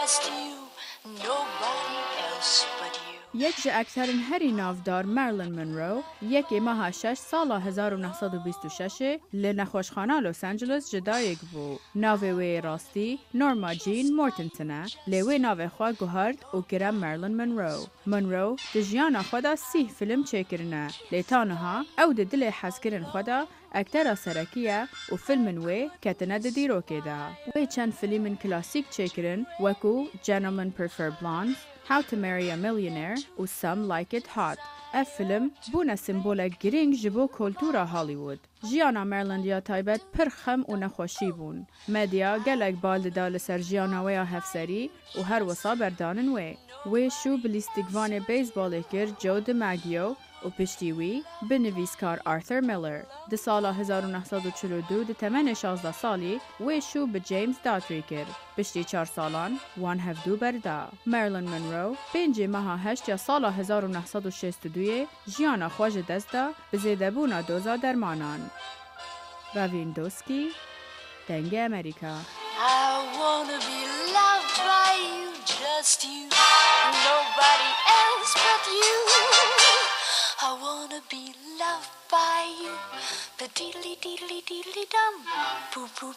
just you, nobody else but you. یک جه اکترین هری نافدار مارلین منرو یکی ماه 6 سال 1926 لنخوشخانه لوس آنجلس جدایگ بو. ناوی وی راستی نورما جین مورتنتنه لیوی ناوی خواه گوهرد و گرم مارلین منرو. منرو دجیانا خدا 30 فیلم چکرنه لیتانها او ده دل حسکرن خدا اکتر سرکیه و فیلم وی کتنه ده دیرو که ده. وی چند فیلم کلاسیک چکرن وکو Gentlemen Prefer Blondes, How to Marry a Millionaire و Some Like It Hot. اف فیلم بونه سمبول گرینگ جبو کلتورا هالیوود. جیانا مارلندیا تایبت پرخم و نخوشی بون. مدیا گلک بالد دال سر جیانا ویا هفسری و هر وصا بردانن وی شو بلیستیگوان بیسبال کر جو دماگیو و پشتی وی بنویسکار آرثر میلر. ده سال 1942 ده تمن 16 سالی وی شو به جیمز داتری کر. پشتی 4 سالان وان هفدو بردا. مارلین منرو 5 ماه 8 سال 1962 جیانا خواج دستا به زیده بونا دوزا درمانان. راوین دوسکی دنگ امریکا. I wanna be loved by you, just you, nobody else but you. I wanna be loved by you, the diddly diddly diddly dum, poo poo.